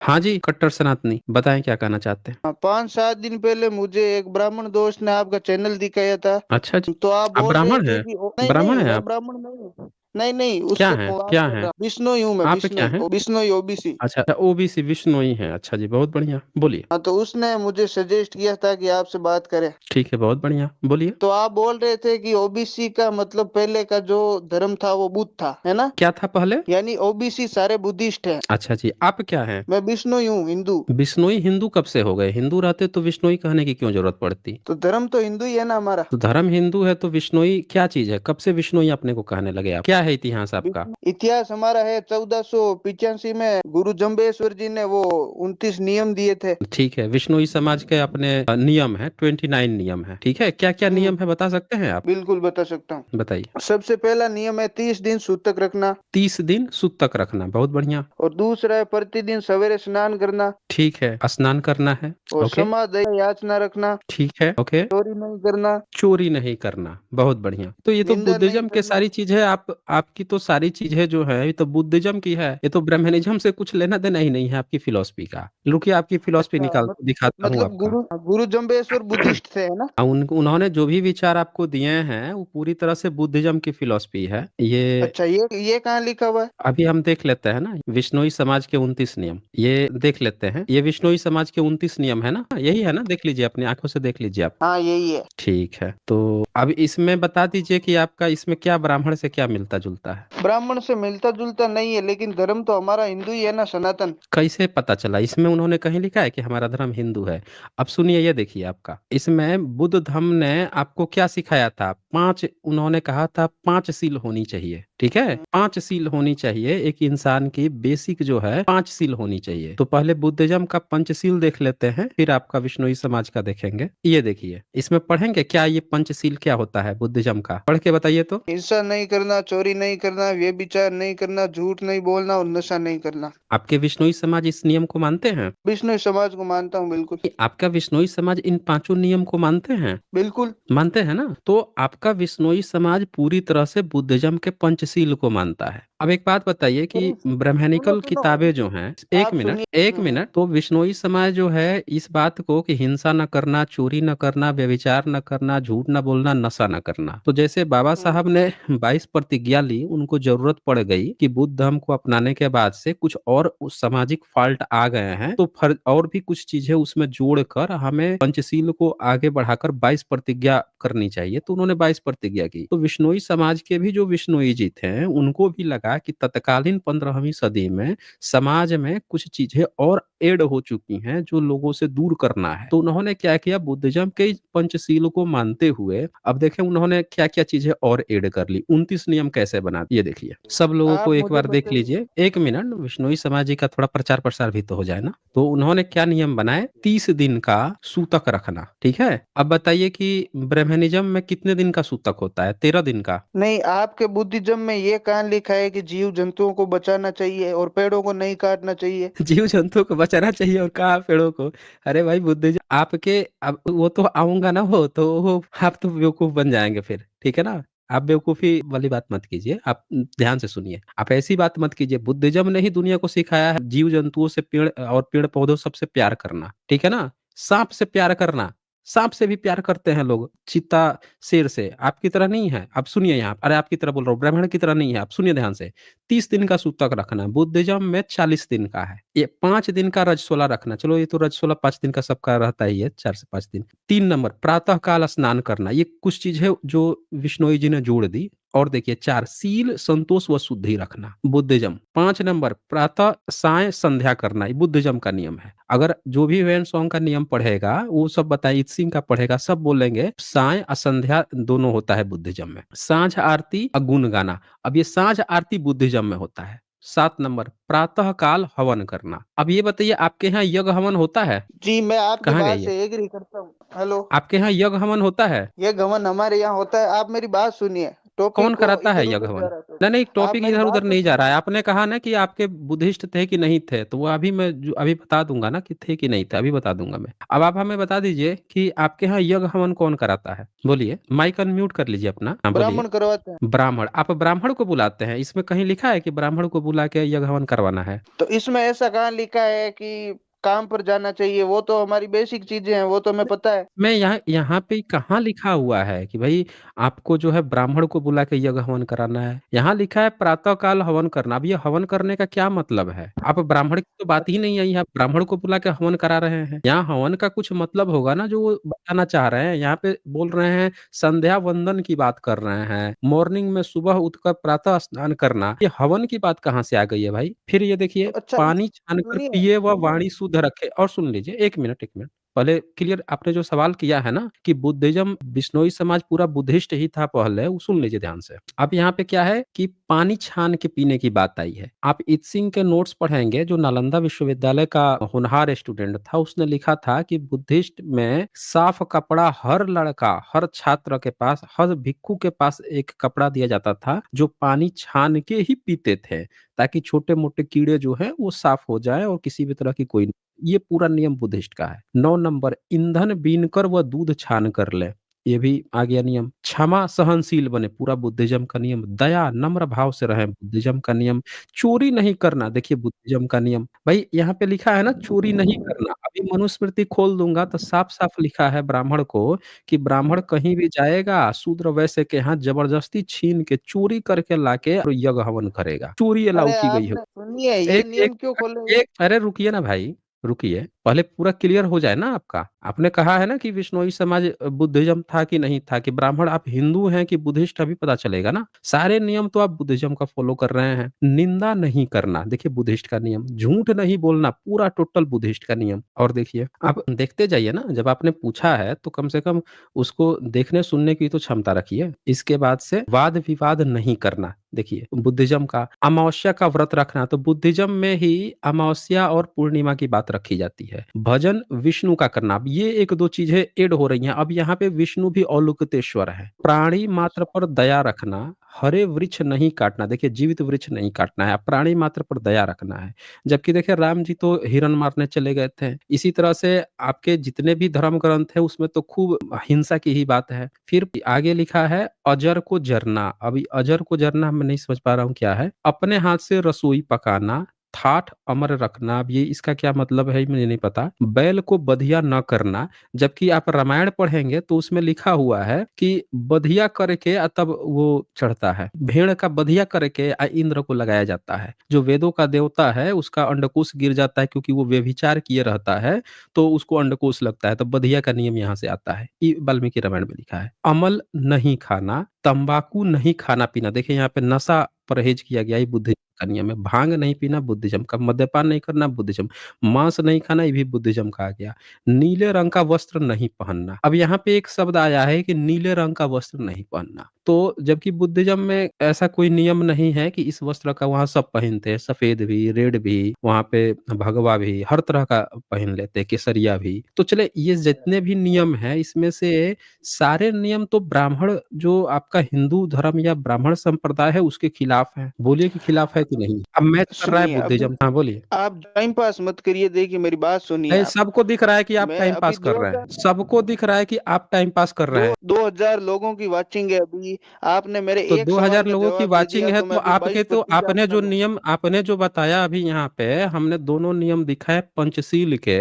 हाँ जी, कट्टर सनातनी, बताएँ क्या कहना चाहते हैं? हाँ, 5-7 दिन पहले मुझे एक ब्राह्मण दोस्त ने आपका चैनल दिखाया था। अच्छा जी, तो आप आप बोल रहे ब्राह्मण थे हैं? कि नहीं ब्राह्मण नहीं, हैं मैं आप? ब्राह्मण नहीं हूँ। नहीं नहीं, क्या उससे हैं? बात क्या कर हैं? रहा बिश्नोई हूँ मैं, आप क्या बिश्नोई हैं? बिश्नोई ओबीसी। अच्छा, ओबीसी विष्णुई हैं। अच्छा जी, बहुत बढ़िया, बोलिए। हाँ, तो उसने मुझे सजेस्ट किया था कि आपसे बात करें। ठीक है, बहुत बढ़िया, बोलिए। तो आप बोल रहे थे कि ओबीसी का मतलब पहले का जो धर्म था वो बुद्ध था, है ना? क्या था पहले? यानी ओबीसी सारे बुद्धिस्ट हैं। अच्छा जी, आप क्या हैं? मैं बिश्नोई हूँ, हिंदू। बिश्नोई हिंदू कब से हो गए? हिंदू रहते तो बिश्नोई कहने की क्यों ज़रूरत पड़ती? तो धर्म तो हिंदू ही है ना हमारा। तो धर्म हिंदू है तो बिश्नोई क्या चीज़ है? कब से बिश्नोई अपने को कहने लगे आप? क्या है इतिहास आपका? इतिहास हमारा है 1485 में गुरु जम्बेश्वर जी ने वो 29 नियम दिए थे। ठीक है, बिश्नोई समाज के अपने नियम हैं, 29 नियम हैं, ठीक है? क्या-क्या हम्म। नियम है बता सकते हैं आप? बिल्कुल बता सकता बताइए। हूँ। सबसे पहला नियम है 30 दिन सूतक रखना। 30 दिन सूतक रखना, बहुत बढ़िया। और दूसरा है प्रतिदिन सवेरे स्नान करना। ठीक है, स्नान करना है, और ओके। क्षमा दया याचना रखना। ठीक है, ओके। चोरी नहीं करना। चोरी नहीं करना, बहुत बढ़िया। तो ये तो निंदा नहीं बुद्धिज़्म के करना। सारी चीज़ें आप आपकी तो सारी चीज़ें जो है ये तो बुद्धिज़्म की है। ये तो ब्राह्मणिज़्म से कुछ लेना-देना ही नहीं है आपकी फ़िलॉसफ़ी का। रुकिए आपकी फ़िलॉसफ़ी अच्छा, दिखाता हूँ मतलब आपका। गुरु गुरु जम्बेश्वर बुद्धिस्ट थे, है ना? उन्होंने जो भी विचार आपको दिए हैं वो पूरी तरह से बुद्धिज़्म की फ़िलॉसफ़ी है। ये अच्छा, ये कहाँ लिखा हुआ है? अभी हम देख लेते हैं ना, विश्नोई समाज के 29 नियम, ये देख लेते हैं। ये विश्नोई समाज के 29 नियम है ना? यही है ना? देख लीजिए, अपनी आँखों से देख लीजिए आप। हाँ, यही है। ठीक है, तो अब इसमें बता दीजिए कि आपका इसमें क्या ब्राह्मण से क्या मिलता-जुलता है? ब्राह्मण से मिलता जुलता नहीं है, लेकिन धर्म तो हमारा हिंदू ही है ना, सनातन। कैसे पता चला? इसमें उन्होंने कहीं लिखा है कि हमारा धर्म हिंदू है। अब सुनिए ये देखिए आपका, इसमें बुद्ध धम्म ने आपको क्या सिखाया था? 5 उन्होंने कहा था 5 सील होनी चाहिए, ठीक है? हम्म। 5 सील होनी चाहिए, एक इंसान की बेसिक जो है 5 सील होनी चाहिए। तो पहले बुद्धिज़्म का पंचशील देख लेते हैं, फिर आपका विश्नोई समाज का देखेंगे। ये देखिए, इसमें पढ़ेंगे क्या ये पंचशील क्या होता है बुद्धिज़्म का? पढ़ के बताइए तो? हिंसा नहीं करना, चोरी नहीं करना, व्यभिचार नहीं करना, झूठ नहीं बोलना और नशा नहीं करना। आपके विश्नोई समाज इस नियम को मानते हैं? विष्णु समाज को मानता हूँ, बिल्कुल। आपका विश्नोई समाज इन पाँचों नियम को मानते हैं? बिल्कुल। मानते हैं ना? तो आपका विश्नोई समाज पूरी तरह से बुद्धिज़्म के पंचशील को मानता है। अब एक बात बताइए कि सुनो ब्राह्मणिकल सुनो, किताबें जो हैं, आप सुनिए। 1 मिनट, तो विश्नोई समाज जो है इस बात को कि हिंसा न करना, चोरी न करना, व्यभिचार न करना, झूठ न बोलना, नशा न करना। तो जैसे बाबा साहब ने 22 प्रतिज्ञा ली, उनको ज़रूरत पड़ गई कि बुद्ध धर्म को अपनाने के बाद से कुछ और उस सामाजिक फ़ॉल्ट आ गए हैं, तो फर और भी कुछ चीज़ें उसमें जोड़कर हमें पंचशील को आगे बढ़ाकर 22 प्रतिज्ञा करनी चाहिए। तो उन्होंने 22 प्रतिज्ञा की। तो विश्नोई समाज के भी जो विश्नोई जी थे, उनको भी लगा कि तत्कालीन 15वीं सदी में समाज में कुछ चीज़ें और ऐड हो चुकी हैं, जो लोगों से दूर करना है। तो उन्होंने क्या किया, बुद्धिज़्म के इस पंचशील को मानते हुए अब देखें उन्होंने क्या-क्या चीज़ें और ऐड कर ली। 29 नियम कैसे बना ये देखिए। सब लोगों को आप एक मुझे बार देख बताइए। लीजिए। 1 मिनट, विश्नोई समाज जी का थोड़ा प्रचार-प्रसार भी तो हो जाए ना। तो उन्होंने क्या नियम बनाए, 30 दिन का सूतक रखना, ठीक है? अब बताइए कि ब्राह्मणिज़्म में कितने दिन का सूतक होता है? 13 दिन का। नहीं, आपके बुद्धिज्म में ये कहाँ लिखा है कि जीव जंतुओं को बचाना चाहिए और पेड़ों को नहीं काटना चाहिए? जीव-जंतु को बचाना चाहिए और कहाँ पेड़ों को। अरे भाई बुद्धिज़्म आपके, अब वो तो आऊँगा ना, वो तो वो आप तो बेवकूफ़ बन जाएँगे फिर, ठीक है ना? आप बेवकूफ़ी वाली बात मत कीजिए, आप ध्यान से सुनिए। आप ऐसी बात मत कीजिए, बुद्धिज़्म ने ही दुनिया को सिखाया है जीव-जंतुओं से पेड़-पौधों सबसे प्यार करना, ठीक है ना? साँप से प्यार करना, साँप से भी प्यार करते हैं लोग, चीता, शेर से, आपकी तरह नहीं है। आप सुनिए यहाँ, अरे आपकी तरह बोल रहा हूँ, ब्राह्मण की तरह नहीं है, आप सुनिए ध्यान से। 30 दिन का सूतक रखना, बुद्धिज़्म में 40 दिन का है। ये 5 दिन का रजस्वला रखना, चलो ये तो रजस्वला 5 दिन का सबका रहता ही है, 4 से 5 दिन। 3 नंबर प्रातः काल स्नान करना, ये कुछ चीज़ है जो विश्नोई जी ने जोड़ दी। और देखिए 4 शील, संतोष व शुद्धि रखना, बुद्धिज़्म। 5 नंबर प्रातः, सायं, संध्या करना, ये बुद्धिज़्म का नियम है। अगर जो भी वेन सॉन्ग का नियम पढ़ेगा, वो सब बताइए, इत का पढ़ेगा, सब बोलेंगे सायं संध्या दोनों होता है बुद्धिज़्म में। साँझ आरती गुण गाना, अब ये साँझ आरती बुद्धिज़्म में होता है। 7 नंबर प्रातः काल हवन करना। अब ये बताइए आपके यहाँ यज्ञ हवन होता है? जी, मैं आपकी कहाँ गई बात ये? से एग्री करता हूँ। हेलो। आपके यहाँ यज्ञ हवन होता है? ये घमंड हमारे यहाँ होता है, आप मेरी बात सुनिए। टॉपिक कौन को कराता है इधर यज्ञ उधर जा हवन? रहा है नहीं, नहीं, आप टॉपिक मेरी इधर-उधर बात तो नहीं जा रहा है। सुनिए। आपने कहा ना कि आपके बुद्धिस्ट थे कि नहीं थे, तो वो अभी मैं जो अभी बता दूँगा ना कि थे कि नहीं थे, अभी बता दूँगा मैं। अब आप हमें बता दीजिए कि आपके यहाँ यज्ञ हवन कौन कराता है? बोलिए, माइक अनम्यूट कर लीजिए अपना। हाँ, बोलिए। ब्राह्मण करवाते हैं। ब्राह्मण, आप ब्राह्मण को बुलाते हैं, इसमें कहीं लिखा है कि ब्राह्मण को बुला के यज्ञ हवन करवाना है? तो इसमें ऐसा कहाँ लिखा है कि काम पर जाना चाहिए? वो तो हमारी बेसिक चीजें हैं, वो तो हमें पता है। मैं यहाँ यहाँ पे कहाँ लिखा हुआ है कि भाई आपको जो है ब्राह्मण को बुला के यज्ञ हवन कराना है? यहाँ लिखा है प्रातः काल हवन करना। अब ये हवन करने का क्या मतलब है? आप ब्राह्मण की तो बात ही नहीं आई, आप ब्राह्मण को बुला के हवन करा रहे हैं। यहाँ हवन का कुछ मतलब होगा ना जो वो बताना चाह रहे हैं। यहाँ पे बोल रहे हैं संध्या वंदन की बात कर रहे हैं, मॉर्निंग में सुबह उठकर प्रातः स्नान करना। ये हवन की बात कहाँ से आ गई है भाई? फिर ये तो देखिए, अच्छा पानी छानकर सुनिए। पिए व वाणी शुद्ध रखे। और सुन लीजिए, 1 मिनट, 1 मिनट। पहले क्लियर आपने जो सवाल किया है ना कि बुद्धिज्म, बिश्नोई समाज पूरा बुद्धिस्ट ही था पहले, वो सुन लीजिए ध्यान से। अब यहाँ पे क्या है कि पानी छान के पीने की बात आई है। आप इत के नोट्स पढ़ेंगे, जो नालंदा विश्वविद्यालय का होनहार स्टूडेंट था, उसने लिखा था कि बुद्धिस्ट में साफ कपड़ा हर लड़का, हर छात्र के पास, हर भिक्खु के पास एक कपड़ा दिया जाता था जो पानी छान के ही पीते थे, ताकि छोटे मोटे कीड़े जो है वो साफ हो जाए और किसी भी तरह की कोई, ये पूरा नियम बुद्धिस्ट का है। 9 नंबर, ईंधन बीनकर व दूध छान कर ले। ये भी आ गया नियम। क्षमा सहनशील बने, पूरा बुद्धिज्म का नियम। दया नम्र भाव से रहें, बुद्धिज्म का नियम। चोरी नहीं करना, देखिए बुद्धिज्म का नियम। भाई यहाँ पे लिखा है ना चोरी नहीं करना। अभी मनुस्मृति खोल दूंगा तो साफ साफ लिखा है ब्राह्मण को कि ब्राह्मण कहीं भी जाएगा शूद्र वैश्य के यहाँ जबरदस्ती छीन के चोरी करके लाके और यज्ञ हवन करेगा। चोरी अलाउ अरे की गई है। आपने सुनिए, ये एक एक नियम क्यों खोले ये? एक अरे रुकिए ना भाई, रुकिए। पहले पूरा क्लियर हो जाए ना आपका। आपने कहा है ना कि विश्नोई समाज बुद्धिज्म था कि नहीं था, कि ब्राह्मण आप हिंदू हैं कि बुद्धिस्ट, अभी पता चलेगा ना। सारे नियम तो आप बुद्धिज्म का फॉलो कर रहे हैं। निंदा नहीं करना, देखिए बुद्धिस्ट का नियम। झूठ नहीं बोलना, पूरा टोटल बुद्धिस्ट का नियम। और देखिए, आप देखते जाइए ना, जब आपने पूछा है तो कम से कम उसको देखने सुनने की तो क्षमता रखिए। इसके बाद से वाद विवाद नहीं करना। देखिए बुद्धिज्म का अमावस्या का व्रत रखना, तो बुद्धिज्म में ही अमावस्या और पूर्णिमा की बात रखी जाती है। भजन विष्णु का करना, अब ये एक दो चीजें ऐड हो रही हैं। अब यहाँ पे विष्णु भी अवलोकितेश्वर है। प्राणी मात्र पर दया रखना, हरे वृक्ष नहीं काटना, देखिए जीवित वृक्ष नहीं काटना है, प्राणी मात्र पर दया रखना है। जबकि देखिए राम जी तो हिरण मारने चले गए थे। इसी तरह से आपके जितने भी धर्म ग्रंथ है उसमें तो खूब हिंसा की ही बात है। फिर आगे लिखा है अजर को जरना। अभी अजर को जरना मैं नहीं समझ पा रहा हूँ क्या है। अपने हाथ से रसोई पकाना, ठाठ अमर रखना, अब ये इसका क्या मतलब है मुझे नहीं पता। बैल को बधिया न करना, जबकि आप रामायण पढ़ेंगे तो उसमें लिखा हुआ है कि बधिया करके तब वो चढ़ता है। भेड़ का बधिया करके इंद्र को लगाया जाता है। जो वेदों का देवता है उसका अंडकोश गिर जाता है, क्योंकि वो व्यभिचार किए रहता है तो उसको अंडकोश लगता है, तो बधिया का नियम यहाँ से आता है। ये वाल्मीकि रामायण में लिखा है। अमल नहीं खाना, तंबाकू नहीं खाना पीना, देखिए यहाँ पे नशा परहेज किया गया, ये बुद्धिज्म का नियम है। भांग नहीं पीना बुद्धिज्म का, मद्यपान नहीं करना बुद्धिज्म, मांस नहीं खाना ये भी बुद्धिज्म का आ गया। नीले रंग का वस्त्र नहीं पहनना, अब यहाँ पे एक शब्द आया है कि नीले रंग का वस्त्र नहीं पहनना, तो जबकि बुद्धिज्म में ऐसा कोई नियम नहीं है कि इस वस्त्र का वहाँ सब पहनते हैं, सफेद भी, रेड भी, वहाँ पे भगवा भी, हर तरह का पहन लेते हैं, केसरिया भी। तो चले ये जितने भी नियम हैं इसमें से सारे नियम तो ब्राह्मण, जो आपका हिंदू धर्म या ब्राह्मण संप्रदाय है उसके खिलाफ है। बोलिए कि खिलाफ है कि नहीं? अब मैच कर रहा है सुनिए अभी, बुद्धिज्म। हाँ बोलिए। आप टाइम पास मत करिए, देखिए मेरी बात सुनिए नहीं, आप। सबको दिख रहा है कि आप मैं टाइम अभी पास कर दो रहे हजार हैं, सबको दिख रहा है कि आप टाइम पास कर रहे दो हैं। 2000 लोगों की वाचिंग है अभी। आपने मेरे तो एक सवाल 2000 का लोगों की जवाब दे वाचिंग दिया, है तो मैं तो अभी आपके, तो 22-25 आपने आपका जो लूंगा। नियम आपने जो बताया अभी यहाँ पे, हमने दोनों नियम दिखाए पंचशील के,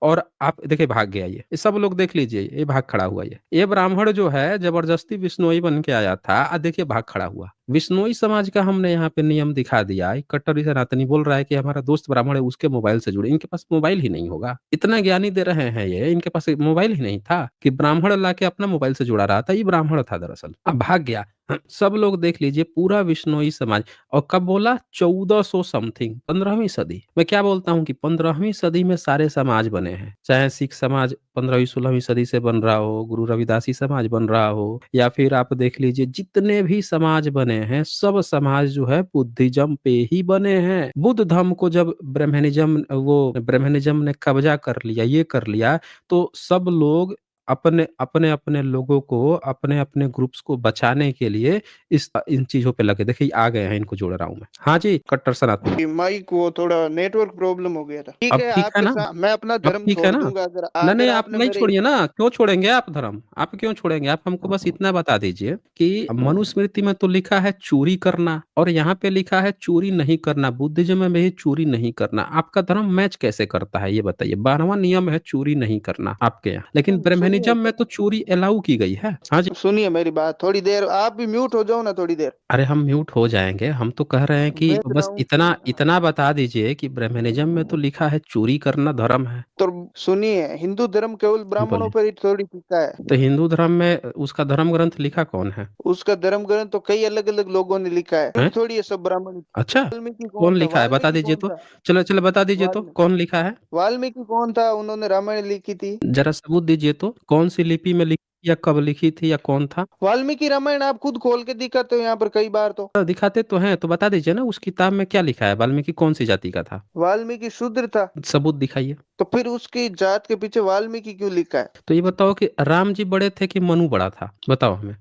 और आप देखिए भाग गया ये सब लोग देख लीजिए, ये भाग खड़ा हुआ, ये ब्राह्मण जो है जबरदस्ती विष्णोई बन के आया था, देखिए भाग खड़ा हुआ। विष्णोई समाज का हमने यहाँ पे नियम दिखा दिया। एक कट्टर सनातनी बोल रहा है कि हमारा दोस्त ब्राह्मण है उसके मोबाइल से जुड़े, इनके पास मोबाइल ही नहीं होगा। इतना ज्ञानी दे रहे हैं ये, इनके पास मोबाइल ही नहीं था कि ब्राह्मण ला के अपना मोबाइल से जुड़ा रहा था, ये ब्राह्मण था दरअसल। अब भाग गया। सब लोग देख लीजिए, पूरा विश्नोई समाज। और कब बोला? 1400 समथिंग, 15वीं सदी। मैं क्या बोलता हूँ कि 15वीं सदी में सारे समाज बने हैं। चाहे सिख समाज 15वीं 16वीं सदी से बन रहा हो, गुरु रविदासी समाज बन रहा हो, या फिर आप देख लीजिए जितने भी समाज बने हैं सब समाज जो है बुद्धिज्म पे ही बने हैं। बुद्ध धर्म को जब ब्रह्मनिज्म ने कब्जा कर लिया, ये कर लिया, तो सब लोग अपने अपने अपने लोगों को, अपने अपने ग्रुप्स को बचाने के लिए इन चीजों पे लगे। देखिए आ गए हैं, इनको जोड़ रहा हूँ मैं। हाँ जी, कट्टर सनातनी। माइक वो थोड़ा नेटवर्क प्रॉब्लम हो गया था। ठीक अब है, ठीक है आपके ना? साथ मैं अपना अब धर्म ठीक है छोड़ ना? दूंगा अगर नहीं, नहीं, अगर आप आपने नहीं मेरे। छोड़िए ना, क्यों छोड़ेंगे आप धर्म? आप क्यों छोड़ेंगे? आप हमको बस इतना बता दीजिए कि मनुस्मृति में तो लिखा है चोरी करना, और यहाँ पे लिखा है चोरी नहीं करना, बुद्धिज्म में भी चोरी नहीं करना। आपका धर्म मैच कैसे करता है ये बताइए? 12वां नियम है चोरी नहीं करना आपके यहाँ, लेकिन सुनिए ब्रह्मनिज्म में तो चोरी अलाउ की गई है। हाँ जी। सुनिए मेरी बात थोड़ी देर, आप भी म्यूट हो जाओ ना थोड़ी देर। अरे हम म्यूट हो जाएंगे, हम तो कह रहे हैं कि भेज रहा बस हूँ। इतना इतना बता दीजिए कि ब्रह्मनिज्म में तो लिखा है चोरी करना धर्म है। तो सुनिए, हिंदू धर्म केवल ब्राह्मणों बोलिए। पर ही थोड़ी टिका है। तो हिंदू धर्म में उसका धर्म ग्रंथ लिखा कौन है? उसका धर्म ग्रंथ तो कई अलग अलग लोगों ने लिखा है, हैं? थोड़ी है सब ब्राह्मण। अच्छा, वाल्मीकि कौन कौन था? लिखा है बता वाल्मीकि दीजिए कौन तो। था? चलो चलो बता दीजिए तो वाल्मीकि कौन लिखा है। वाल्मीकि कौन था? उन्होंने रामायण लिखी थी। जरा सबूत दीजिए तो, कौन सी लिपि में लिखी, या कब लिखी थी, या कौन था? वाल्मीकि रामायण आप खुद खोल के दिखाते हो यहाँ पर कई बार तो। दिखाते तो हैं, तो बता दीजिए ना उस किताब में क्या लिखा है, वाल्मीकि कौन सी जाति का था? वाल्मीकि शूद्र था। सबूत दिखाइए। तो फिर उसकी जात के पीछे वाल्मीकि क्यों लिखा है? तो ये बताओ कि राम जी बड़े थे कि मनु बड़ा था, बताओ हमें।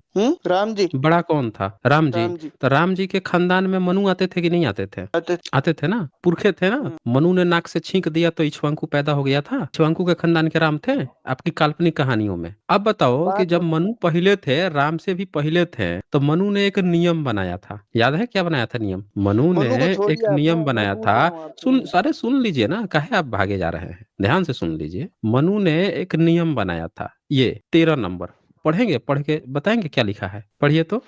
राम जी। बड़ा कौन था? राम जी। राम जी। तो राम जी के खानदान में मनु आते थे कि नहीं आते थे? अच्छा। आते थे ना, पुरखे थे ना। मनु ने नाक से छींक दिया तो इक्ष्वाकु पैदा हो गया था। इक्ष्वाकु के खानदान के राम थे आपकी काल्पनिक कहानियों में। अब बताओ कि बात जब मनु पहले थे, राम से भी पहले थे, तो मनु ने एक नियम बनाया था। याद है क्या बनाया था नियम? मनु ने मनु को एक छोड़िए, आप नियम मैं बनाया पूछ रहा था। हूँ आपसे। सुन, सारे सुन लीजिए ना, काहे आप भागे जा रहे हैं? ध्यान से सुन लीजिए। मनु ने एक नियम बनाया था, ये 13 नंबर। पढ़ेंगे, पढ़ के बताएंगे क्या लिखा है, पढ़िए तो।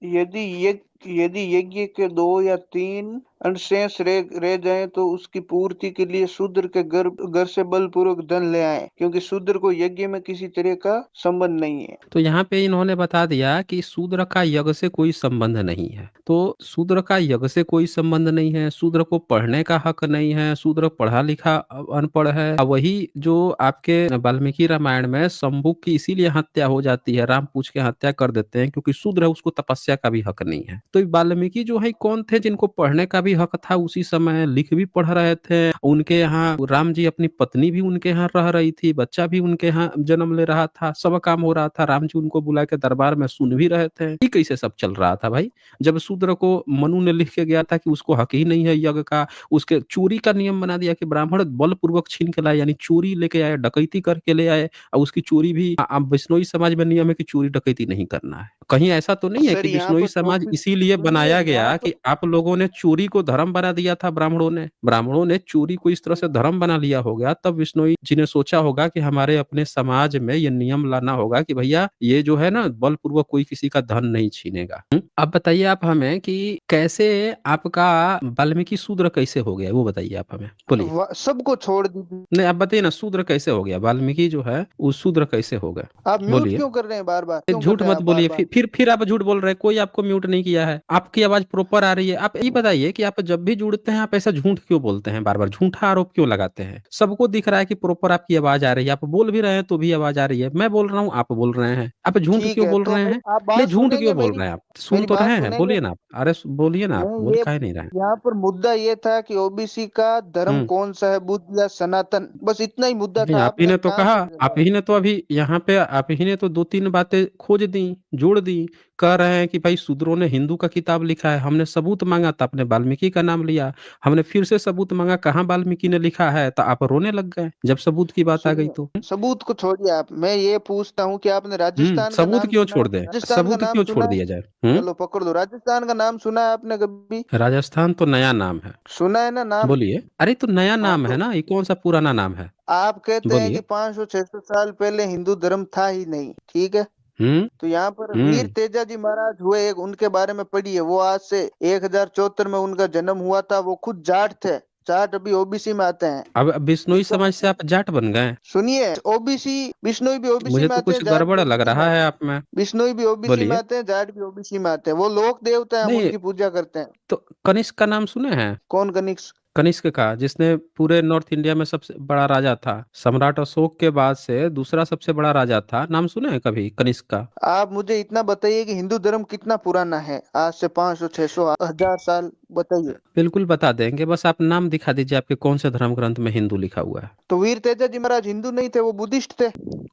यदि यज्ञ के 2 या 3 अंशेष रह जाएं तो उसकी पूर्ति के लिए शूद्र के घर से बलपूर्वक धन ले आए, क्योंकि शूद्र को यज्ञ में किसी तरह का संबंध नहीं है। तो यहाँ पे इन्होंने बता दिया कि शूद्र का यज्ञ से कोई संबंध नहीं है। तो शूद्र का यज्ञ से कोई संबंध नहीं है, शूद्र को पढ़ने का हक नहीं है, शूद्र पढ़ा लिखा अनपढ़ है। अब वही जो आपके वाल्मीकि रामायण में शंभु की इसीलिए हत्या हो जाती है, राम पूछ के हत्या कर देते हैं क्योंकि शूद्र है, उसको तपस्या का भी हक नहीं है। तो वाल्मीकि जो है कौन थे जिनको पढ़ने का भी हक था, उसी समय लिख भी पढ़ रहे थे। उनके यहाँ राम जी, अपनी पत्नी भी उनके यहाँ रह रही थी, बच्चा भी उनके यहाँ जन्म ले रहा था, सब काम हो रहा था। राम जी उनको बुला के दरबार में सुन भी रहे थे। ये कैसे सब चल रहा था भाई? जब शूद्र को मनु ने लिख के गया था कि उसको हक ही नहीं है यज्ञ का, उसके चोरी का नियम बना दिया कि ब्राह्मण बलपूर्वक छीन के लाए, यानी चोरी लेके आए, डकैती करके ले आए। और उसकी चोरी भी बिश्नोई समाज में नियम है कि चोरी डकैती नहीं करना है। कहीं ऐसा तो नहीं है सर कि यहाँ बिश्नोई पर समाज टॉपिक इसीलिए सुनिए, बनाया यहाँ गया पर। कि आप लोगों ने चोरी को धर्म बना दिया था? ब्राह्मणों ने चोरी को इस तरह से धर्म बना लिया होगा, तब बिश्नोई जी ने सोचा होगा कि हमारे अपने समाज में ये नियम लाना होगा कि भैया ये जो है ना, बलपूर्वक कोई किसी का धन नहीं छीनेगा। अब बताइए आप हमें कि कैसे आपका वाल्मीकि शूद्र कैसे हो गया, वो बताइए आप हमें, बोलिए। सबको छोड़ दीजिए। नहीं, आप बताइए ना, शूद्र कैसे हो गया? वाल्मीकि जो है वो शूद्र कैसे हो गया? आप म्यूट बोलिए। क्यों कर रहे हैं बार बार? क्यों कर झूठ रहे हैं मत आप बार बोलिए, बार? फिर आप झूठ बोल रहे हैं। कोई आपको म्यूट नहीं किया है, आपकी आवाज प्रॉपर आ रही है। आप ये बताइए कि आप जब भी जुड़ते हैं आप ऐसा झूठ क्यों बोलते हैं, बार बार झूठा आरोप क्यों लगाते हैं? सबको दिख रहा है कि प्रॉपर आपकी आवाज आ रही है, आप बोल भी रहे हैं तो भी आवाज आ रही है। मैं बोल रहा हूँ, आप बोल रहे हैं, आप झूठ ठीक क्यों है, बोल तो रहे मेरी हैं? आप नहीं, बात झूठ सुनेंगे क्यों बोल मेरी? रहे हैं आप? सुन मेरी तो बात रहे हैं, सुनेंगे? बोलिए ना आप। अरे बोलिए ना आप, मैं बोल ये काहे नहीं रहे? यहाँ पर मुद्दा ये था कि ओबीसी का धर्म हम्म। कौन सा है, बुद्ध या सनातन, बस इतना ही मुद्दा नहीं, था। आप ही आपने ने तो यहाँ कहा, से आप ही ने तो अभी यहाँ पे आप ही ने तो 2-3 बातें खोज दी, जोड़ दी। कह रहे हैं कि भाई शूद्रों ने हिंदू का किताब लिखा है। हमने सबूत मांगा तो आपने वाल्मीकि का नाम लिया। हमने फिर से सबूत मांगा, कहाँ वाल्मीकि ने लिखा है, तो आप रोने लग गए जब सबूत की बात आ गई सुनिए, तो। सबूत को छोड़िए आप, मैं ये पूछता हूँ कि आपने राजस्थान का सबूत नाम क्यों सुना छोड़ है? दें? राजस्थान का सबूत नाम क्यों सुना छोड़ है? दिया जाए? चलो पकड़ दो, राजस्थान का नाम सुना है आपने कभी? राजस्थान तो नया नाम है। सुना है ना नाम? बोलिए। अरे तो नया हाँ नाम है तो ना, ये कौन सा पुराना नाम है? आप कहते हैं कि बोलिए। 500-600 साल पहले हिंदू धर्म था ही नहीं, ठीक है? हम्म। तो यहाँ पर वीर हम्म। तेजा जी महाराज हुए एक, उनके बारे में पढ़िए। वो आज से 1074 में उनका जन्म हुआ था। वो खुद जाट थे। जाट अभी ओबीसी में आते हैं। अब बिश्नोई इसका समाज से मतलब, आप जाट बन गए? सुनिए, ओबीसी बिश्नोई भी ओबीसी मुझे में तो आते हैं, कुछ जाट भी गड़बड़ लग ओबीसी में रहा आते है हैं। आप में। बिश्नोई भी ओबीसी में बोलिए। आते हैं, जाट भी ओबीसी में आते हैं। वो लोक देवता है, हम नहीं, उनकी पूजा करते हैं। तो कनिष्क का नाम सुने हैं? कौन कनिष्क? कनिष्क का, जिसने पूरे नॉर्थ इंडिया में सबसे बड़ा राजा था, सम्राट अशोक के बाद से दूसरा सबसे बड़ा राजा था। नाम सुने हैं कभी कनिष्क का? आप मुझे इतना बताइए कि हिंदू धर्म कितना पुराना है, आज से 500-600-1000 साल, बताइए। बिल्कुल बता देंगे, बस आप नाम दिखा दीजिए आपके कौन से धर्म ग्रंथ में हिंदू लिखा हुआ है। तो वीर तेजा जी महाराज हिंदू नहीं थे, वो बुद्धिस्ट थे।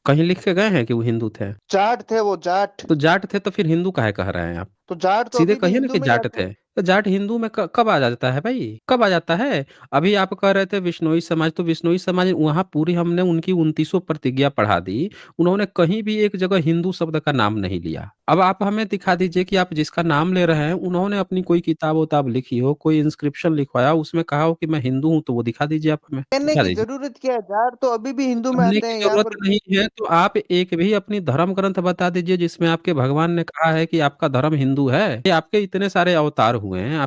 कहीं लिख के गए हैं कि वो हिंदू थे? जाट थे वो, जाट। तो जाट थे तो फिर हिंदू काहे कह रहे हैं आप? तो जाट तो सीधे अभी भी कहिए ना हिंदू कि में ही जाट आते थे। हैं। तो जाट हिंदू में कब आ जाता है भाई? कब आ जाता है? अभी आप कह रहे थे बिश्नोई समाज, तो बिश्नोई समाज वहाँ पूरी हमने उनकी 2900 प्रतिज्ञा पढ़ा दी। उन्होंने कहीं भी एक जगह हिंदू शब्द का नाम नहीं लिया। अब आप हमें दिखा दीजिए कि आप जिसका नाम ले रहे हैं उन्होंने अपनी कोई किताब-वताब लिखी हो, कोई इंस्क्रिप्शन लिखवाया उसमें कहा हो कि मैं हिंदू हूँ, तो वो दिखा दीजिए आप हमें। कहने दिखा की दीजिए। जरूरत क्या है, जाट तो अभी भी हिंदू में कहने आते की हैं यहाँ ज़रूरत पर। नहीं है, तो आप एक भी अपनी धर्म ग्रंथ बता दीजिए जिसमें आपके भगवान ने कहा है कि आपका धर्म हिंदू है। ये आपके इतने सारे अवतार हुए हैं,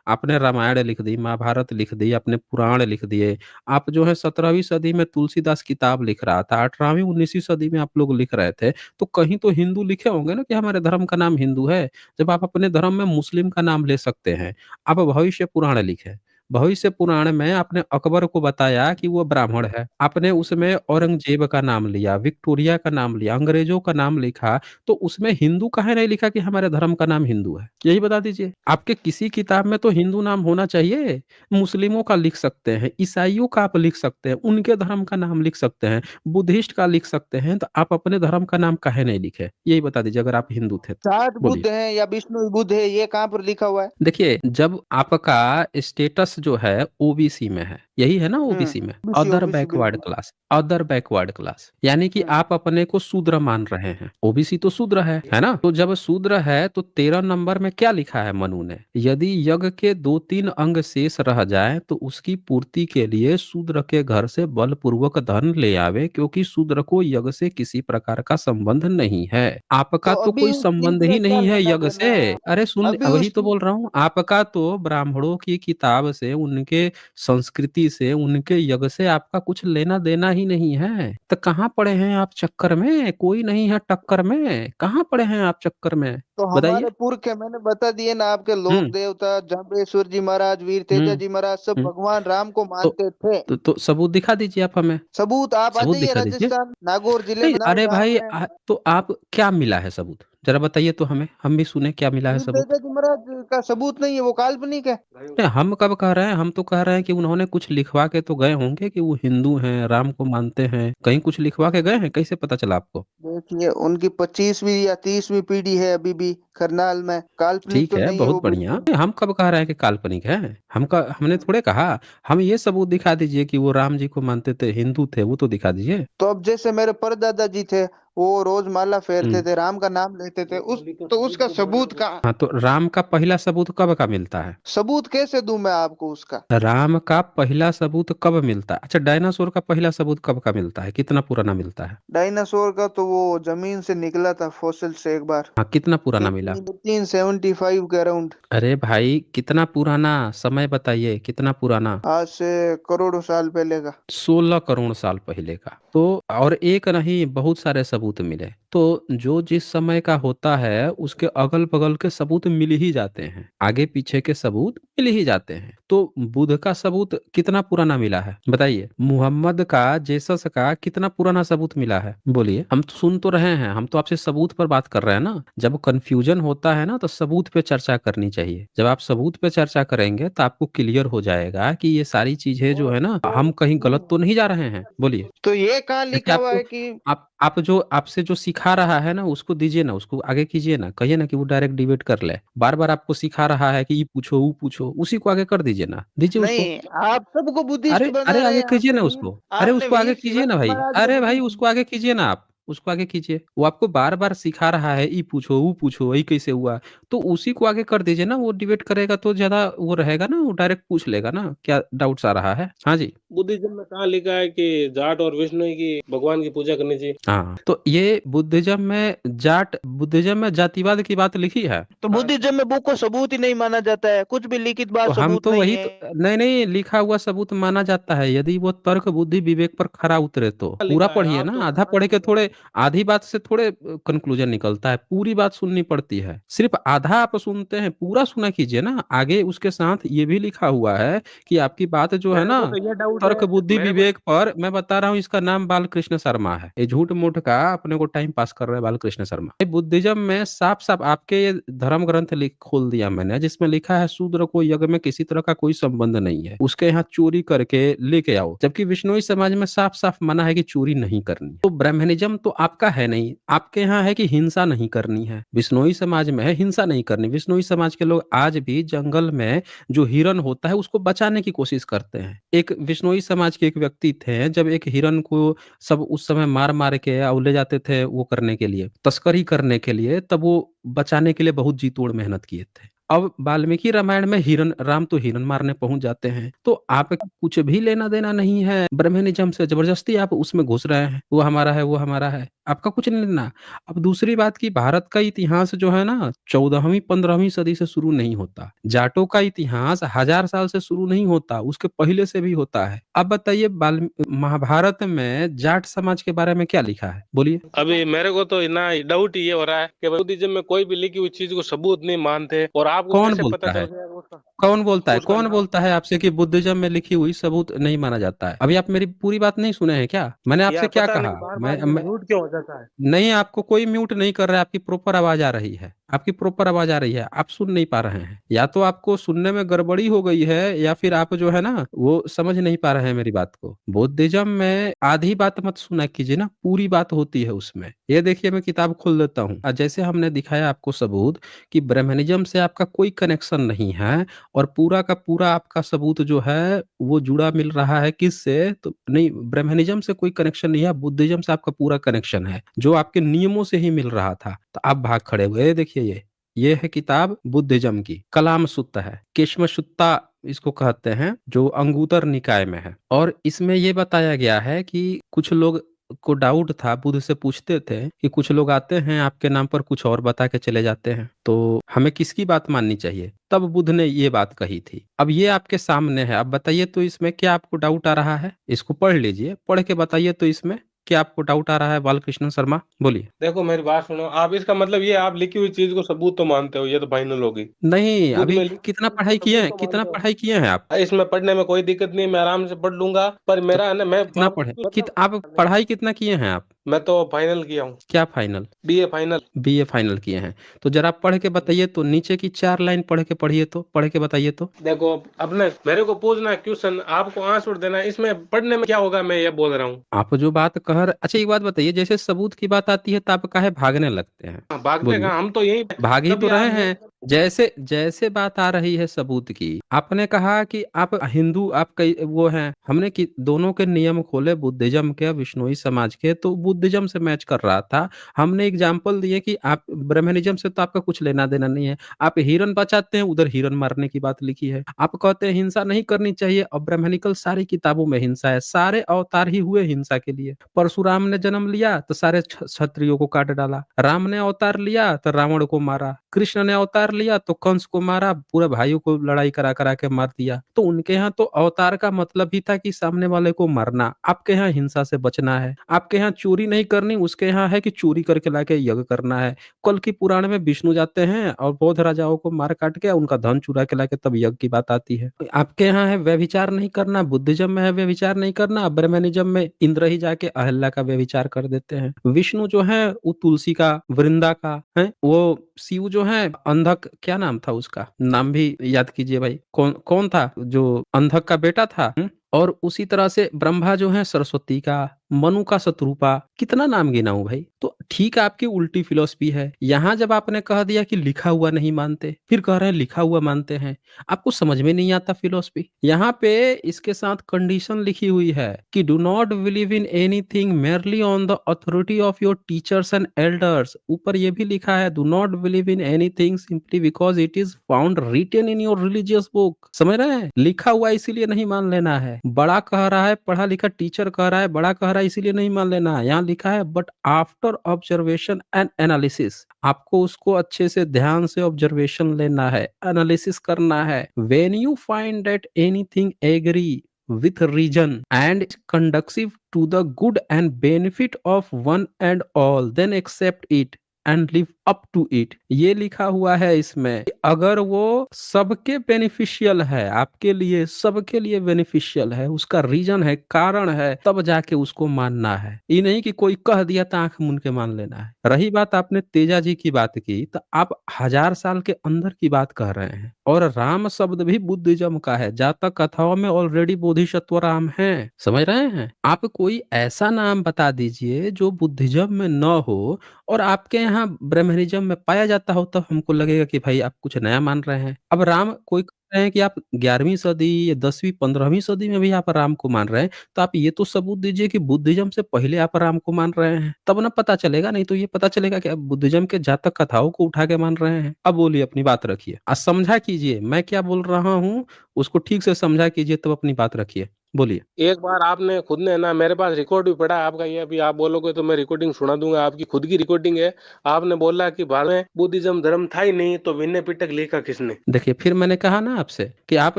आपने रामायण लिख दी, महाभारत लिख दी, अपने पुराण लिख दिए। आप जो है 17वीं सदी में तुलसीदास किताब लिख रहा था, 18वीं 19वीं सदी में आप लोग लिख रहे थे, तो कहीं तो हिंदू लिखे होंगे ना कि हमारे धर्म का नाम हिंदू है। जब आप अपने धर्म में मुस्लिम का नाम ले सकते हैं, आप भविष्य पुराण लिखें। भविष्य पुराण में आपने अकबर को बताया कि वो ब्राह्मण है। आपने उसमें औरंगजेब का नाम लिया, विक्टोरिया का नाम लिया, अंग्रेजों का नाम लिखा, तो उसमें हिंदू काहे नहीं लिखा कि हमारे धर्म का नाम हिंदू है? यही बता दीजिए। आपके किसी किताब में तो हिंदू नाम होना चाहिए। मुस्लिमों का लिख सकते हैं, ईसाइयों का आप लिख सकते हैं, उनके धर्म का नाम लिख सकते हैं, बुद्धिस्ट का लिख सकते हैं, तो आप अपने धर्म का नाम काहे नहीं लिखे? यही बता दीजिए अगर आप हिंदू थे तो। जाट बोलिए। बुद्ध है या विष्णु बुद्ध है, ये कहाँ पर लिखा हुआ है? देखिए, जब आपका स्टेटस जो है ओबीसी में है, यही है ना ओबीसी में? ओबीसी, अदर ओबीसी बैकवर्ड बिल्कुल। क्लास, अदर बैकवर्ड क्लास, यानी कि हम्म। आप अपने को शूद्र मान रहे हैं। ओबीसी तो शूद्र है ना? तो जब शूद्र है तो 13 नंबर में क्या लिखा है मनु ने? यदि यज्ञ के 2-3 अंग शेष रह जाए तो उसकी पूर्ति के लिए शूद्र के घर से बलपूर्वक धन ले आवे, क्योंकि शूद्र को यज्ञ से किसी प्रकार का संबंध नहीं है। तो आपका तो अभी कोई उस चीज संबंध में ही क्या नहीं है लेना यज्ञ देना से। है? अरे सुन, अभी वही उस तो बोल रहा हूँ, आपका तो ब्राह्मणों की किताब से, उनके संस्कृति से, उनके यज्ञ से आपका कुछ लेना देना ही नहीं है। तो कहाँ पड़े हैं आप चक्कर में? कोई नहीं है टक्कर में। कहाँ पड़े हैं आप चक्कर में? तो बताइए। हमारे पुरख है, मैंने बता दिए ना आपके लोक हुँ, देवता जाम्बेश्वर जी महाराज, वीर तेजा हुँ, जी महाराज, सब हुँ। भगवान राम को तो मानते थे। तो सबूत दिखा दीजिए आप हमें। सबूत आप आ सबूत जाइए दिखा दीजिए। राजस्थान, नागौर जिले नहीं, में नाल अरे गांव भाई है। तो आप क्या मिला है सबूत? ज़रा बताइए तो हमें, हम भी सुने क्या मिला है वीर सबूत? तेजा जी महाराज का सबूत नहीं है, वो काल्पनिक है। नहीं, हम कब कह रहे हैं? हम तो कह रहे हैं कि उन्होंने कुछ लिखवा के तो गए होंगे कि वो हिंदू हैं, राम को मानते हैं। कहीं कुछ लिखवा के गए हैं? कैसे पता चला आपको? देखिए, उनकी 25वीं या 30वीं पीढ़ी है अभी भी करनाल में, काल्पनिक ठीक तो है, नहीं है बहुत वो बढ़िया। बिल्कुल। हम कब कह रहे हैं कि काल्पनिक है? हमने थोड़े कहा। हम ये सबूत दिखा दीजिए कि वो राम जी को मानते थे, हिंदू थे, वो तो दिखा दीजिए। तो अब जैसे मेरे परदादा जी थे, वो रोज माला फेरते हुँ। थे, राम का नाम लेते थे, उस तो उसका सबूत का हाँ, तो राम का पहला सबूत कब का मिलता है? सबूत कैसे दूं मैं आपको उसका? राम का पहला सबूत कब मिलता है? अच्छा, डायनासोर का पहला सबूत कब का मिलता है? कितना पुराना मिलता है? डायनासोर का तो वो जमीन से निकला था फॉसिल से एक बार, हाँ, कितना पुराना मिला? 1875 के अराउंड। अरे भाई, कितना पुराना? समय बताइए, कितना पुराना? आज से करोड़ों साल पहले का। 16 करोड़ साल पहले का। तो और एक नहीं, बहुत सारे सबूत मिले। तो जो जिस समय का होता है उसके अगल-बगल के सबूत मिल ही जाते हैं। आगे पीछे के सबूत मिल ही जाते हैं। तो बुद्ध का सबूत कितना पुराना मिला है? बताइए। मुहम्मद का, जेसस का कितना पुराना सबूत मिला है? बोलिए। हम तो सुन तो रहे हैं, हम तो आपसे सबूत पर बात कर रहे हैं ना। जब कन्फ्यूजन होता है ना तो सबूत पे चर्चा करनी चाहिए। जब आप सबूत पे चर्चा करेंगे तो आपको क्लियर हो जाएगा कि ये सारी चीजें जो है ना, हम कहीं गलत तो नहीं जा रहे हैं। बोलिए। तो ये कहाँ जैसे लिखा हुआ आपको है कि आप जो आपसे जो सिखा रहा है ना उसको दीजिए ना, उसको आगे कीजिए ना, कहिए ना कि वो डायरेक्ट डिबेट कर ले। बार-बार आपको सिखा रहा है कि ये पूछो, वो पूछो, उसी को आगे कर दीजिए ना, दीजिए उसको। नहीं, आप सबको बुद्धिस्ट अरे बना अरे रहे आगे हैं। कीजिए आपने ना वीर उसको। अरे आपने उसको आगे वीर कीजिए ना शिवाजी भाई। महाराज को अरे भाई बुद्धिस्ट। उसको आगे कीजिए ना आप। उसको आगे कीजिए। वो आपको बार-बार सिखा रहा है, ये पूछो, वो पूछो, ये कैसे हुआ? तो उसी को आगे कर दीजिए ना, वो डिबेट करेगा तो ज़्यादा वो रहेगा ना, वो डायरेक्ट पूछ लेगा ना, क्या डाउट्स आ रहा है? हाँ जी। बुद्धिज्म में कहाँ लिखा है कि जाट और विष्णु की भगवान की पूजा करनी चाहिए? हाँ, तो ये बुद्धिज़्म में जातिवाद की बात लिखी है। तो बुद्धिज्म में बुक को सबूत ही नहीं माना जाता है, कुछ भी लिखित तो बात हम सबूत तो नहीं वही है। तो, नहीं नहीं, लिखा हुआ सबूत माना जाता है यदि वो तर्क बुद्धि विवेक पर खरा उतरे तो। कहाँ पूरा लिखा है? पढ़िए आप ना, तो आधा पढ़ के थोड़े आधी बात से थोड़े कंक्लूजन निकलता है, पूरी बात सुननी पड़ती है। सिर्फ आधा आप सुनते हैं, पूरा सुना कीजिए ना। आगे उसके साथ ये भी लिखा हुआ है कि आपकी बात जो है मेरे ना को तो ये डाउट तर्क है, बुद्धि मेरे को विवेक पर, मैं बता रहा हूँ, इसका नाम बालकृष्ण शर्मा है। ये झूठ मूठ का अपने को टाइम पास कर रहे हैं बालकृष्ण शर्मा। ये बुद्धिज्म में साफ साफ आपके ये धर्म ग्रंथ लिख खोल दिया मैंने, जिसमें लिखा है शूद्र को यज्ञ में किसी तरह का कोई संबंध नहीं है, उसके यहाँ चोरी करके लेके आओ। जबकि विष्णुई समाज में साफ साफ मना है कि चोरी नहीं करनी। तो ब्राह्मणिज्म तो आपका है नहीं, आपके यहाँ है कि हिंसा नहीं करनी है। विष्णुई समाज में है हिंसा नहीं करनी। विष्णुई समाज के लोग आज भी जंगल में जो हिरन होता है उसको बचाने की कोशिश करते हैं। एक विष्णुई समाज के एक व्यक्ति थे, जब एक हिरन को सब उस समय मार मार के और ले जाते थे वो करने के लिए, तस्करी करने के लिए, तब वो बचाने के लिए बहुत जी तोड़ मेहनत किए थे। अब वाल्मीकि रामायण में हिरन, राम तो हिरन मारने पहुंच जाते हैं। तो आप कुछ भी लेना देना नहीं है ब्राह्मणिज्म से, जबरदस्ती आप उसमें घुस रहे हैं, वो हमारा है वो हमारा है, आपका कुछ नहीं लेना। अब दूसरी बात की भारत का इतिहास जो है ना 14वीं 15वीं सदी से शुरू नहीं होता। जाटों का इतिहास 1000 साल से शुरू नहीं होता, उसके पहले से भी होता है। अब बताइए महाभारत में जाट समाज के बारे में क्या लिखा है, बोलिए। अभी मेरे को तो ना डाउट ये हो रहा है कि बुद्धिज्म में कोई भी लिखी हुई चीज को सबूत नहीं मानते, और आपको कौन कैसे पता बोलता चल है? गया उसका कौन बोलता है? उसका कौन नाम? बोलता है आपसे कि बुद्धिज्म में लिखी हुई सबूत नहीं माना जाता है? अभी आप मेरी पूरी बात नहीं सुने हैं क्या? मैंने आपसे यार क्या पता कहा? नहीं बार बार मैं म्यूट क्यों हो जाता है। नहीं, आपको कोई म्यूट नहीं कर रहा है, आपकी प्रॉपर आवाज आ रही है, आपकी प्रॉपर आवाज आ रही है, आप सुन नहीं पा रहे हैं। या तो आपको सुनने में गड़बड़ी हो गई है, या फिर आप जो है ना वो समझ नहीं पा रहे हैं मेरी बात को। बुद्धिज्म में आधी बात मत सुना कीजिए ना, पूरी बात होती है उसमें। ये देखिए मैं किताब खोल देता हूँ, और जैसे हमने दिखाया आपको सबूत कि ब्राह्मणिज्म से आपका कोई कनेक्शन नहीं है, और पूरा का पूरा आपका सबूत जो है वो जुड़ा मिल रहा है किससे? तो नहीं, ब्राह्मणिज्म से कोई कनेक्शन नहीं है, बुद्धिज्म से आपका पूरा कनेक्शन है, जो आपके नियमों से ही मिल रहा था। तो आप भाग खड़े हुए। ये देखिए, ये है किताब बुद्धिज्म की, कलाम सुत्ता है, केशव सुत्ता इसको कहते हैं, जो अंगुतर निकाय में है। और इसमें ये बताया गया है कि कुछ लोग को डाउट था, बुद्ध से पूछते थे कि कुछ लोग आते हैं आपके नाम पर कुछ और बता के चले जाते हैं, तो हमें किसकी बात माननी चाहिए? तब बुद्ध ने ये बात कही थी। अब ये आपके सामने है, अब बताइए तो इसमें क्या आपको डाउट आ रहा है? इसको पढ़ लीजिए, पढ़ के बताइए तो इसमें क्या आपको डाउट आ रहा है बालकृष्ण शर्मा, बोलिए। देखो मेरी बात सुनो आप, इसका मतलब ये आप लिखी हुई चीज को सबूत तो मानते हो, ये तो फाइनल होगी। नहीं, बुद्ध अभी में लिखी कितना हुई चीज पढ़ाई को किए सबूत हैं, तो कितना मानते हो। पढ़ाई किए हैं आप? इसमें पढ़ने में कोई दिक्कत नहीं, मैं आराम से पढ़ लूंगा, पर तो मेरा है ना, मैं कितना पढ़े, आप मतलब पढ़ाई कितना किए हैं आप? मैं तो फाइनल किया हूँ, क्या final? BA final. BA final किए हैं? तो जरा पढ़ के बताइए तो, नीचे की 4 लाइन पढ़ के पढ़िए तो, पढ़ के बताइए तो। देखो अपने मेरे को पूछना है क्वेश्चन, आपको आंसर देना है, इसमें पढ़ने में क्या होगा, मैं ये बोल रहा हूँ। आप जो बात कह रहे, अच्छा एक बात बताइए, जैसे सबूत की बात आती है तो आप काहे भागने लगते हैं, हाँ, भागते बोलिए। कहाँ, हम तो यही भाग ही तो कभी रहे आप हैं। जैसे जैसे बात आ रही है सबूत की, आपने कहा कि आप हिंदू, आप कई वो हैं, हमने कि दोनों के नियम खोले, बुद्धिज्म के, विष्णुई समाज के, तो बुद्धिज्म से मैच कर रहा था। हमने एग्जाम्पल दिए कि आप ब्राह्मणिज्म से तो आपका कुछ लेना देना नहीं है। आप हिरन बचाते हैं, उधर हिरन मारने की बात लिखी है। आप कहते हैं हिंसा नहीं करनी चाहिए, और ब्राह्मणिकल सारी किताबों में हिंसा है। सारे अवतार ही हुए हिंसा के लिए। परशुराम ने जन्म लिया तो सारे क्षत्रियों को काट डाला। राम ने अवतार लिया तो रावण को मारा। कृष्ण ने अवतार लिया तो कंस को मारा, पूरे भाइयों को लड़ाई करा करा के मार दिया। तो उनके यहाँ तो अवतार का मतलब ही था कि सामने वाले को मारना। आपके यहाँ हिंसा से बचना है। आपके यहाँ चोरी नहीं करनी, उसके यहाँ है कि चोरी करके लाके यज्ञ करना है। कल की पुराण में विष्णु जाते हैं और बौद्ध राजाओं को मार काट के उनका धन चुरा के लाके तब यज्ञ की बात आती है। आपके यहाँ है व्यभिचार नहीं करना, बुद्धिज्म में है व्यभिचार नहीं करना, ब्राह्मणिज्म में इंद्र ही जाके अहल्या का व्यभिचार कर देते हैं। विष्णु जो है वो तुलसी का, वृंदा का है। वो शिव जो है अंधक, क्या नाम था उसका, नाम भी याद कीजिए भाई, कौन कौन था जो अंधक का बेटा था? और उसी तरह से ब्रह्मा जो है सरस्वती का, मनु का शत्रुपा, कितना नाम गिनाऊं भाई। तो ठीक है, आपकी उल्टी फिलॉसफी है। यहाँ जब आपने कह दिया कि लिखा हुआ नहीं मानते, फिर कह रहे हैं लिखा हुआ मानते हैं, आपको समझ में नहीं आता फिलॉसफी। यहाँ पे इसके साथ कंडीशन लिखी हुई है कि do not believe in anything merely on the authority of your teachers and elders. ऊपर ये भी लिखा है, do not believe in anything simply because it is found written in your religious book. समझ रहे हैं? लिखा हुआ इसीलिए नहीं मान लेना है। बड़ा कह रहा है, पढ़ा लिखा टीचर कह रहा है, बड़ा कह रहा है, इसीलिए नहीं मान लेना है। यहाँ लिखा है but after observation and analysis. आपको उसको अच्छे से ध्यान से ऑब्जर्वेशन लेना है, एनालिसिस करना है। When you find that anything agree with reason and is conducive to the good and benefit of one and all, then accept it and live up to इट। ये लिखा हुआ है इसमें कि अगर वो सबके बेनिफिशियल है, आपके लिए सबके लिए बेनिफिशियल है, उसका रीजन है, कारण है, तब जाके उसको मानना है। ये नहीं कि कोई कह दिया तो आंख मूंद के मान लेना है। रही बात आपने तेजा जी की बात की, तो आप 1000 साल के अंदर की बात कह रहे हैं और राम शब्द भी बुद्धिज्म का है। जातक कथाओं में ऑलरेडी बोधिसत्व राम हैं, समझ रहे हैं? आप कोई ऐसा नाम बता दीजिए जो बुद्धिज्म में न हो और आपके यहाँ ब्रह्मनिज्म में पाया जाता हो, तब हमको लगेगा कि भाई आप कुछ नया मान रहे हैं। अब राम कोई कह रहे हैं कि आप 11वीं सदी या 10वीं 15वीं सदी में भी आप राम को मान रहे हैं, तो आप ये तो सबूत दीजिए कि बुद्धिज्म से पहले आप राम को मान रहे हैं, तब ना पता चलेगा। नहीं तो ये पता चलेगा कि आप बुद्धिज्म के जातक कथाओं को उठा के मान रहे हैं। अब बोलिए, अपनी बात रखिए, समझा कीजिए मैं क्या बोल रहा हूँ, उसको ठीक से समझा कीजिए, तब अपनी बात रखिए, बोलिए। एक बार आपने खुद ने ना, मेरे पास रिकॉर्ड भी पड़ा है आपका, ये अभी आप बोलोगे तो मैं रिकॉर्डिंग सुना दूंगा, आपकी खुद की रिकॉर्डिंग है। आपने बोला कि भारत में बुद्धिज्म धर्म था ही नहीं, तो विनय पिटक लिखा किसने? देखिए, फिर मैंने कहा ना आपसे कि आप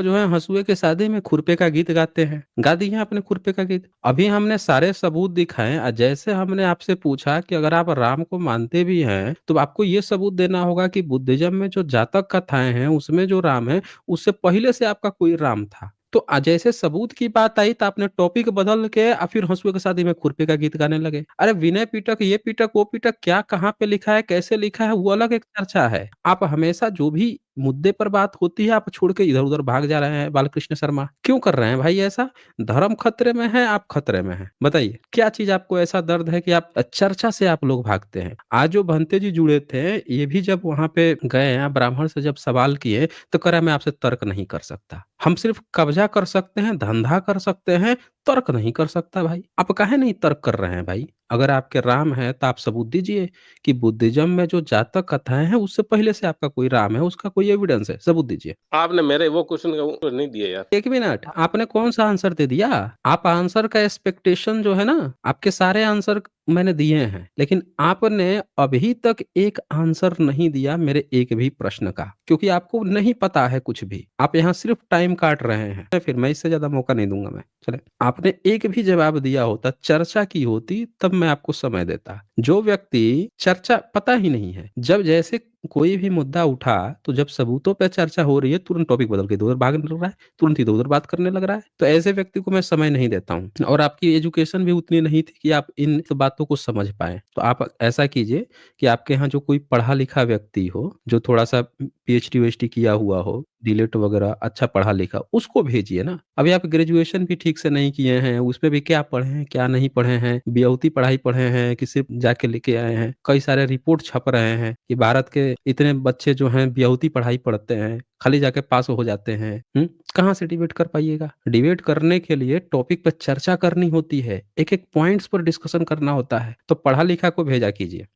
जो है हंसुए के शादी में खुरपे का गीत गाते हैं, गा दिए आपने खुरपे का गीत। अभी हमने सारे सबूत दिखाए, जैसे हमने आपसे पूछा कि अगर आप राम को मानते भी हैं तो आपको ये सबूत देना होगा कि बुद्धिज्म में जो जातक कथाएं हैं उसमें जो राम है उससे पहले से आपका कोई राम था। तो जैसे सबूत की बात आई तो आपने टॉपिक बदल के फिर हंसुए की शादी में खुरपे का गीत गाने लगे। अरे विनय पिटक, ये पिटक, वो पिटक, क्या कहाँ पे लिखा है, कैसे लिखा है, वो अलग एक चर्चा है। आप हमेशा जो भी मुद्दे पर बात होती है आप छोड़ के इधर-उधर भाग जा रहे हैं। बालकृष्ण शर्मा क्यों कर रहे हैं भाई ऐसा? धर्म खतरे में है, आप खतरे में हैं। बताइए क्या चीज़ आपको ऐसा दर्द है कि आप चर्चा से आप लोग भागते हैं? आज जो भंते जी जुड़े थे, ये भी जब वहाँ पे गए हैं, ब्राह्मण से जब सवाल किए तो कह रहा मैं आपसे तर्क नहीं कर सकता। हम सिर्फ कब्जा कर सकते हैं, धंधा कर सकते हैं, तर्क नहीं कर सकता भाई। आप काहे नहीं तर्क कर रहे हैं भाई? अगर आपके राम है तो आप सबूत दीजिए कि बुद्धिज्म में जो जातक कथाएं हैं उससे पहले से आपका कोई राम है, उसका कोई एविडेंस है, सबूत दीजिए। आपने मेरे वो क्वेश्चन का उत्तर नहीं दिया यार। 1 मिनट, आपने कौन-सा आंसर दे दिया? आप आंसर का एक्सपेक्टेशन जो है ना, आपके सारे आंसर मैंने दिए हैं, लेकिन आपने अभी तक एक आंसर नहीं दिया मेरे एक भी प्रश्न का, क्योंकि आपको नहीं पता है कुछ भी। आप यहाँ सिर्फ टाइम काट रहे हैं। फिर मैं इससे ज़्यादा मौका नहीं दूँगा मैं। चलें, आपने एक भी जवाब दिया होता, चर्चा की होती, तब मैं आपको समय देता। जो व्यक्ति चर्चा पता ही नहीं है, जब जैसे कोई भी मुद्दा उठा, तो जब सबूतों पे चर्चा हो रही है, तुरंत टॉपिक बदल के इधर-उधर भागने लग रहा है, तुरंत इधर-उधर बात करने लग रहा है। तो ऐसे व्यक्ति को मैं समय नहीं देता हूँ और आपकी एजुकेशन भी उतनी नहीं थी कि आप इन बातों को समझ पाएँ। तो आप ऐसा कीजिए कि आपके यहाँ जो कोई पढ़ा-लिखा व्यक्ति हो, जो थोड़ा-सा पीएचडी-वीएचडी किया हुआ हो, डीलेट वगैरह अच्छा पढ़ा-लिखा, उसको भेजिए ना। अभी आप ग्रेजुएशन भी ठीक से नहीं किए हैं, उसमें भी क्या पढ़े हैं, क्या नहीं पढ़े हैं, बियौती पढ़ाई पढ़े हैं कि सिर्फ जाके लेके आए हैं। कई सारे रिपोर्ट छप रहे हैं कि भारत के इतने बच्चे जो हैं बियौती पढ़ाई पढ़ते हैं, खाली जाके पास हो जाते हैं। कहाँ से डिबेट कर पाइएगा? डिबेट करने के लिए टॉपिक पे चर्चा करनी होती है, एक-एक पॉइंट्स पर डिस्कशन करना होता है। तो पढ़ा-लिखा को भेजा कीजिए।